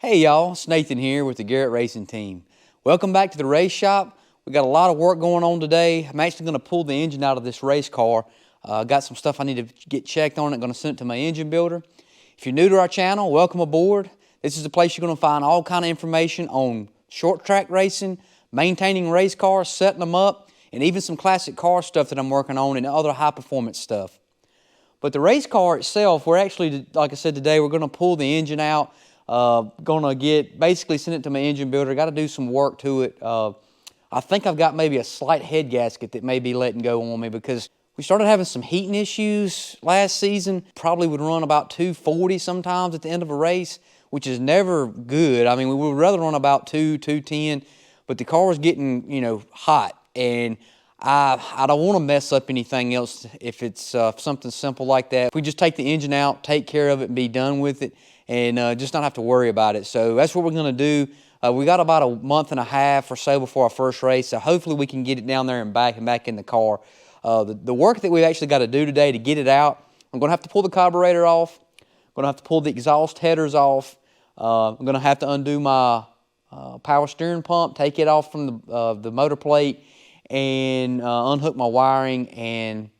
Hey y'all, it's Nathan here with the Garrett Racing Team. Welcome back to the race shop. We got a lot of work going on today. I'm actually going to pull the engine out of this race car. Got some stuff I need to get checked on it. Going to send it to my engine builder. If you're new to our channel, welcome aboard. This is the place you're going to find all kind of information on short track racing, maintaining race cars, setting them up, and even some classic car stuff that I'm working on and other high performance stuff. But the race car itself, we're actually, like I said today, we're going to pull the engine out. Gonna basically send it to my engine builder. Got to do some work to it. I think I've got maybe a slight head gasket that may be letting go on me because we started having some heating issues last season. Probably would run about 240 sometimes at the end of a race, which is never good. I mean, we would rather run about 210, but the car was getting, hot, and I don't want to mess up anything else if it's something simple like that. If we just take the engine out, take care of it, and be done with it, and just not have to worry about it. So that's what we're going to do. We got about a month and a half or so before our first race, so hopefully we can get it down there and back in the car. The work that we've actually got to do today to get it out, I'm going to have to pull the carburetor off. I'm going to have to pull the exhaust headers off. I'm going to have to undo my power steering pump, take it off from the motor plate, and unhook my wiring and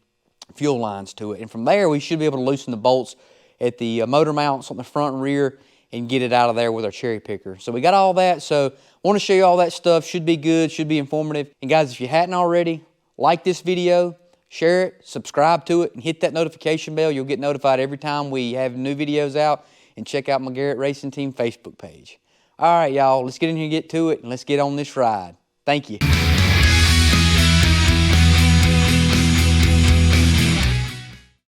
fuel lines to it. And from there, we should be able to loosen the bolts at the motor mounts on the front and rear and get it out of there with our cherry picker. So we got all that. So I want to show you all that stuff. Should be good, should be informative. And guys, if you hadn't already, like this video, share it, subscribe to it, and hit that notification bell. You'll get notified every time we have new videos out. And check out my Garrett Racing Team Facebook page. All right, y'all, let's get in here and get to it, and let's get on this ride. Thank you.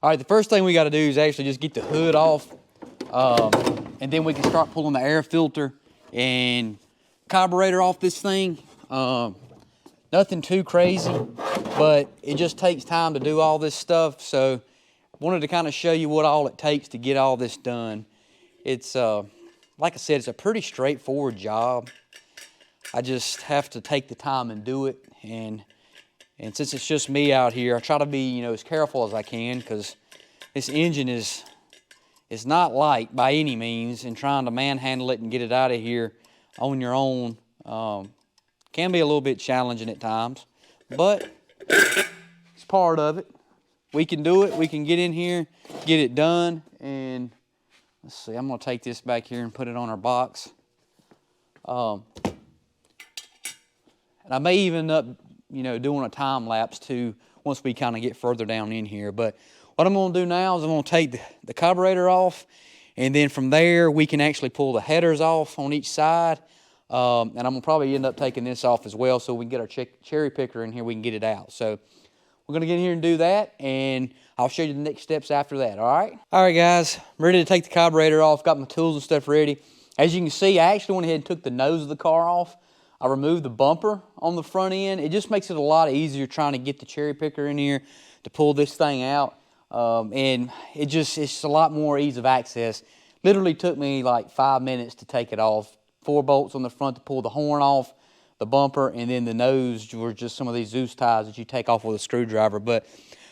All right, the first thing we got to do is actually just get the hood off, and then we can start pulling the air filter and carburetor off this thing. Nothing too crazy, but it just takes time to do all this stuff. So I wanted to kind of show you what all it takes to get all this done. It's, like I said, it's a pretty straightforward job. I just have to take the time and do it. And since it's just me out here, I try to be, as careful as I can, because this engine is not light by any means, and trying to manhandle it and get it out of here on your own can be a little bit challenging at times, but it's part of it. We can do it. We can get in here, get it done, and let's see, I'm going to take this back here and put it on our box. And I may even end up doing a time lapse too once we kind of get further down in here. But what I'm going to do now is I'm going to take the carburetor off, and then from there we can actually pull the headers off on each side. And I'm going to probably end up taking this off as well so we can get our cherry picker in here, we can get it out. So we're going to get in here and do that, and I'll show you the next steps after that, all right? All right, guys, I'm ready to take the carburetor off, got my tools and stuff ready. As you can see, I actually went ahead and took the nose of the car off. I removed the bumper on the front end. It just makes it a lot easier trying to get the cherry picker in here to pull this thing out. And it's a lot more ease of access. Literally took me like 5 minutes to take it off. 4 bolts on the front to pull the horn off, the bumper, and then the nose were just some of these Zeus ties that you take off with a screwdriver. But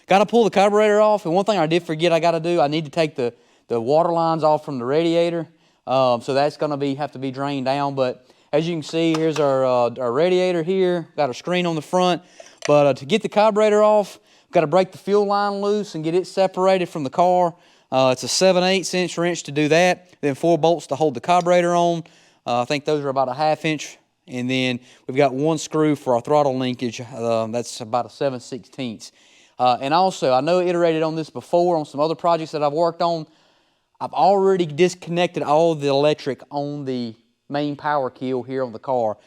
got to pull the carburetor off. And one thing I did forget I got to do, I need to take the water lines off from the radiator. So that's going to have to be drained down. But as you can see, here's our radiator here. Got our screen on the front. But to get the carburetor off, got to break the fuel line loose and get it separated from the car. It's a 7/8 wrench to do that. Then 4 bolts to hold the carburetor on. I think those are about a 1/2 inch. And then we've got 1 screw for our throttle linkage. That's about a 7/16. And also, I know I iterated on this before on some other projects that I've worked on. I've already disconnected all the electric on the main power keel here on the car.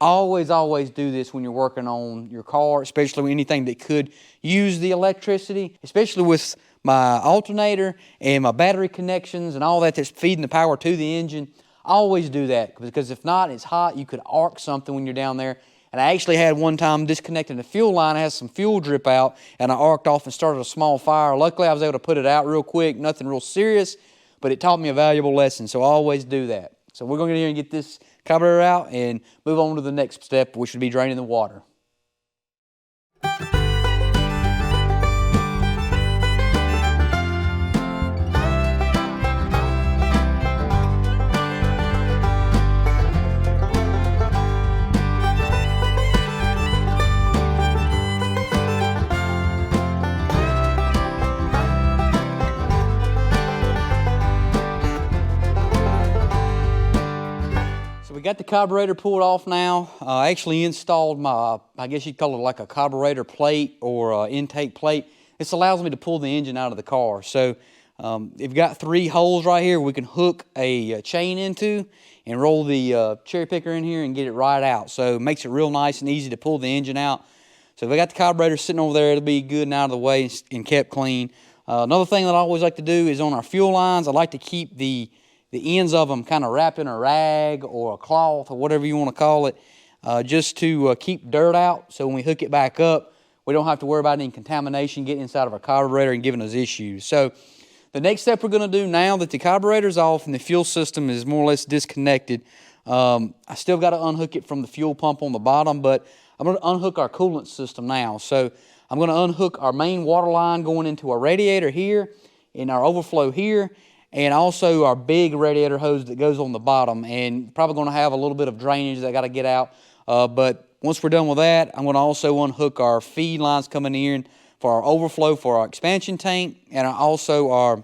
Always do this when you're working on your car, especially with anything that could use the electricity, especially with my alternator and my battery connections and all that's feeding the power to the engine. Always do that, because if not, it's hot. You could arc something when you're down there. And I actually had one time disconnecting the fuel line. I had some fuel drip out, and I arced off and started a small fire. Luckily, I was able to put it out real quick. Nothing real serious, but it taught me a valuable lesson, so always do that. So we're going to get here and get this carburetor out and move on to the next step, which would be draining the water. We got the carburetor pulled off now. I actually installed my, I guess you'd call it like a carburetor plate or intake plate. This allows me to pull the engine out of the car. So we've got 3 holes right here we can hook a chain into and roll the cherry picker in here and get it right out. So it makes it real nice and easy to pull the engine out. So we got the carburetor sitting over there. It'll be good and out of the way and kept clean. Another thing that I always like to do is on our fuel lines, I like to keep the ends of them kind of wrapped in a rag or a cloth or whatever you want to call it, just to keep dirt out. So when we hook it back up, we don't have to worry about any contamination getting inside of our carburetor and giving us issues. So the next step we're going to do now that the carburetor's off and the fuel system is more or less disconnected, I still got to unhook it from the fuel pump on the bottom, but I'm going to unhook our coolant system now. So I'm going to unhook our main water line going into our radiator here and our overflow here, and also our big radiator hose that goes on the bottom, and probably going to have a little bit of drainage that I got to get out. But once we're done with that, I'm going to also unhook our feed lines coming in for our overflow for our expansion tank, and also our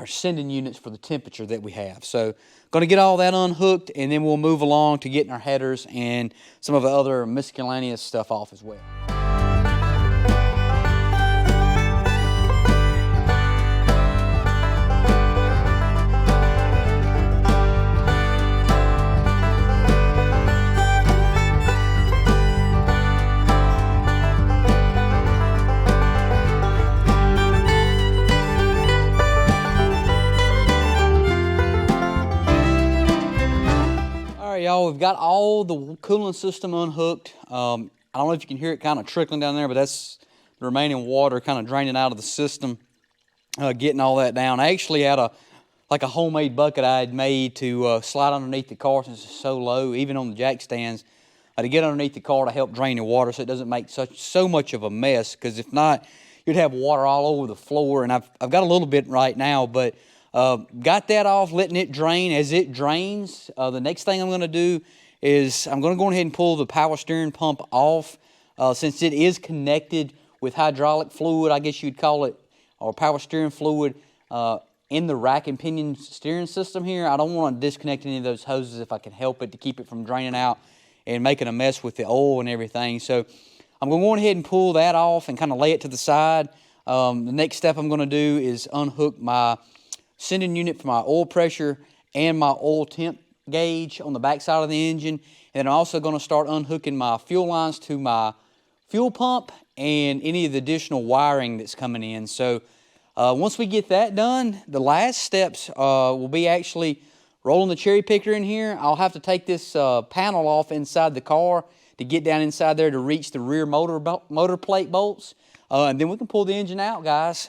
sending units for the temperature that we have. So going to get all that unhooked, and then we'll move along to getting our headers and some of the other miscellaneous stuff off as well. Y'all, we've got all the coolant system unhooked. I don't know if you can hear it kind of trickling down there, but that's the remaining water kind of draining out of the system, getting all that down. I actually had a homemade bucket I had made to slide underneath the car since it's so low, even on the jack stands, to get underneath the car to help drain the water so it doesn't make so much of a mess, because if not, you'd have water all over the floor. And I've got a little bit right now, but got that off, letting it drain. As it drains, the next thing I'm going to do is I'm going to go ahead and pull the power steering pump off. Since it is connected with hydraulic fluid, I guess you'd call it, or power steering fluid, in the rack and pinion steering system here, I don't want to disconnect any of those hoses if I can help it, to keep it from draining out and making a mess with the oil and everything. So I'm going to go ahead and pull that off and kind of lay it to the side. The next step I'm going to do is unhook my sending unit for my oil pressure and my oil temp gauge on the back side of the engine. And I'm also going to start unhooking my fuel lines to my fuel pump and any of the additional wiring that's coming in. So once we get that done, the last steps will be actually rolling the cherry picker in here. I'll have to take this panel off inside the car to get down inside there to reach the rear motor plate bolts. And then we can pull the engine out, guys.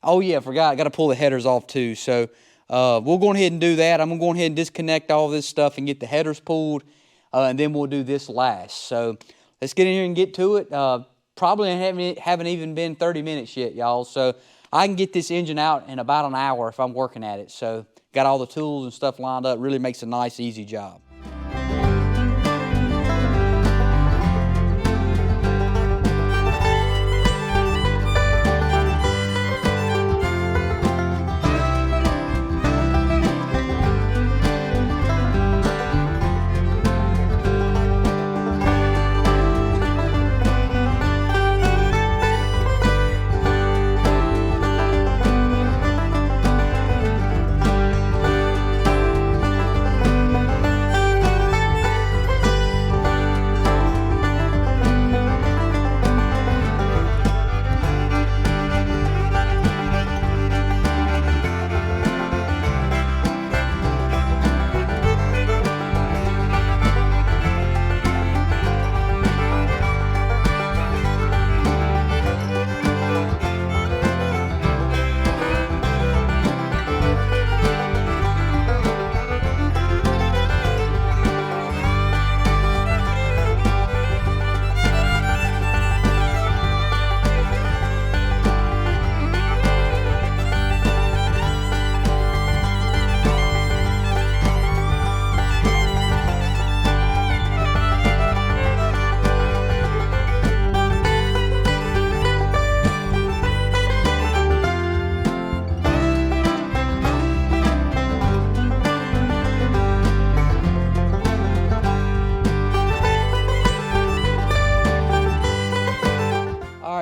Oh yeah, I forgot, I got to pull the headers off too. So we'll go ahead and do that. I'm going to go ahead and disconnect all this stuff and get the headers pulled, and then we'll do this last. So let's get in here and get to it. Probably haven't even been 30 minutes yet, y'all. So I can get this engine out in about an hour if I'm working at it. So got all the tools and stuff lined up. Really makes a nice, easy job.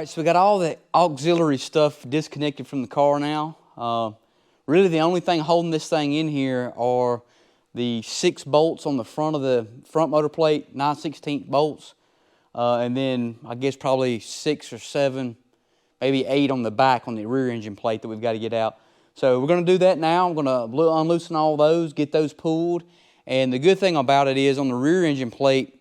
right, so we got all the auxiliary stuff disconnected from the car now. Really the only thing holding this thing in here are the 6 bolts on the front of the front motor plate, 9/16 bolts, and then I guess probably 6 or 7, maybe 8 on the back on the rear engine plate that we've got to get out. So we're going to do that now. I'm going to unloosen all those, get those pulled, and the good thing about it is on the rear engine plate,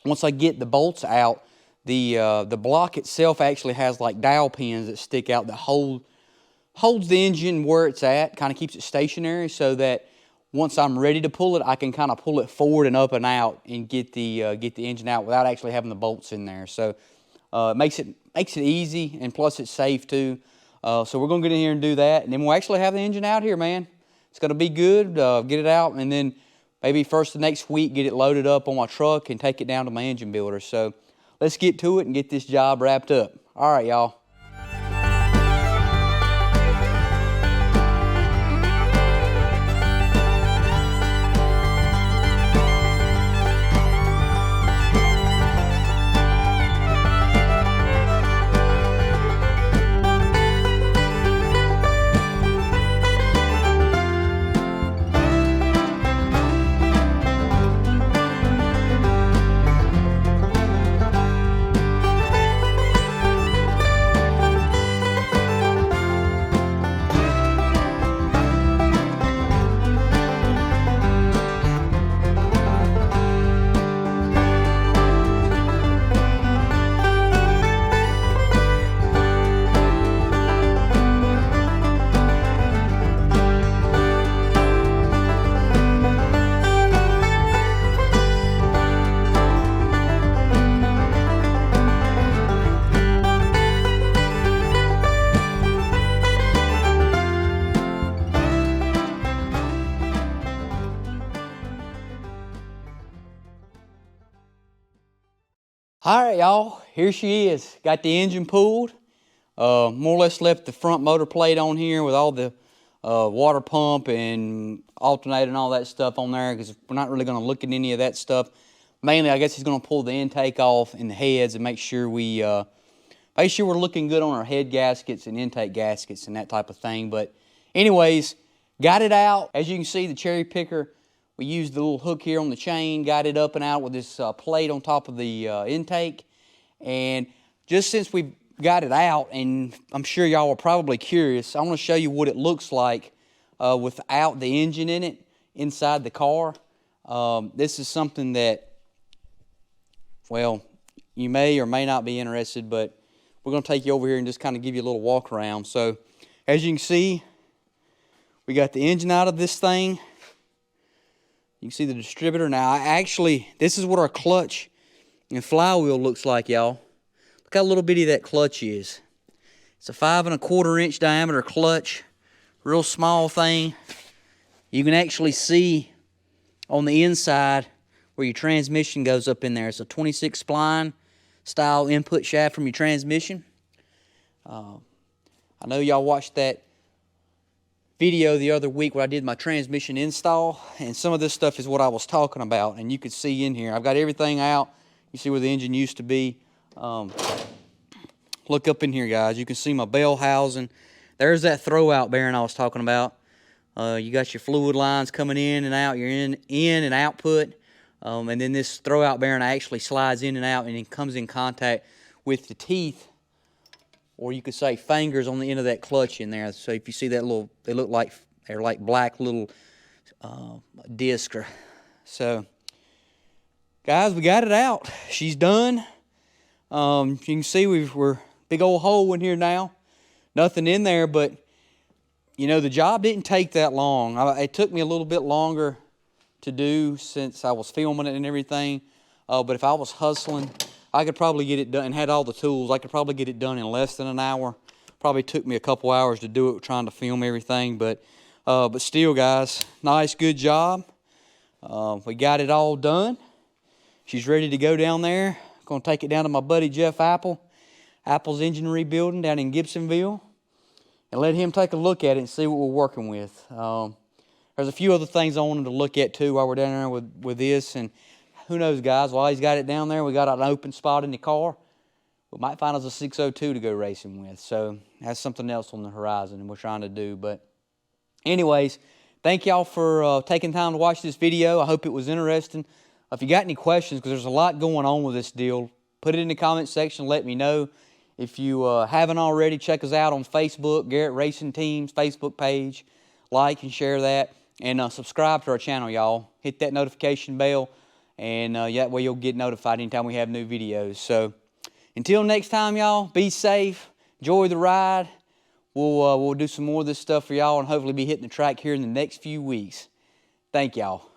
once I get the bolts out, the block itself actually has like dowel pins that stick out that holds the engine where it's at, kind of keeps it stationary, so that once I'm ready to pull it, I can kind of pull it forward and up and out and get the engine out without actually having the bolts in there. So it makes it easy, and plus it's safe too. So we're going to get in here and do that, and then we'll actually have the engine out here, man. It's going to be good. Get it out, and then maybe first of next week get it loaded up on my truck and take it down to my engine builder. So let's get to it and get this job wrapped up. All right, y'all. All right, y'all, here she is. Got the engine pulled. More or less left the front motor plate on here with all the water pump and alternator and all that stuff on there, because we're not really going to look at any of that stuff. Mainly, I guess he's going to pull the intake off and the heads and make sure we're looking good on our head gaskets and intake gaskets and that type of thing. But anyways, got it out. As you can see, the cherry picker, we used the little hook here on the chain, got it up and out with this plate on top of the intake. And just since we got it out, and I'm sure y'all are probably curious, I want to show you what it looks like without the engine in it inside the car. This is something that, well, you may or may not be interested, but we're going to take you over here and just kind of give you a little walk around. So as you can see, we got the engine out of this thing. You can see the distributor. Now, this is what our clutch and flywheel looks like, y'all. Look how little bitty that clutch is. It's a 5 1/4 inch diameter clutch, real small thing. You can actually see on the inside where your transmission goes up in there. It's a 26 spline style input shaft from your transmission. I know y'all watched that video the other week where I did my transmission install, and some of this stuff is what I was talking about, and you can see in here I've got everything out. You see where the engine used to be. Look up in here, guys. You can see my bell housing. There's that throwout bearing I was talking about. You got your fluid lines coming in and out, your in and output, and then this throwout bearing actually slides in and out, and it comes in contact with the teeth, or you could say fingers on the end of that clutch in there. So if you see that little, they're like black little disc. So, guys, we got it out. She's done. You can see we're big old hole in here now. Nothing in there, but you know the job didn't take that long. It took me a little bit longer to do since I was filming it and everything. But if I was hustling, I could probably get it done and had all the tools. I could probably get it done in less than an hour. Probably took me a couple hours to do it, trying to film everything. But still, guys, nice, good job. We got it all done. She's ready to go down there. Going to take it down to my buddy Jeff Apple's engine rebuilding down in Gibsonville, and let him take a look at it and see what we're working with. There's a few other things I wanted to look at too while we're down there with this, and who knows, guys, while he's got it down there, we got an open spot in the car. We might find us a 602 to go racing with. So that's something else on the horizon and we're trying to do. But anyways, thank y'all for taking time to watch this video. I hope it was interesting. If you got any questions, because there's a lot going on with this deal, put it in the comment section. Let me know. If you haven't already, check us out on Facebook, Garrett Racing Team's Facebook page. Like and share that. And subscribe to our channel, y'all. Hit that notification bell. And that way you'll get notified anytime we have new videos. So until next time, y'all, be safe. Enjoy the ride. We'll do some more of this stuff for y'all and hopefully be hitting the track here in the next few weeks. Thank y'all.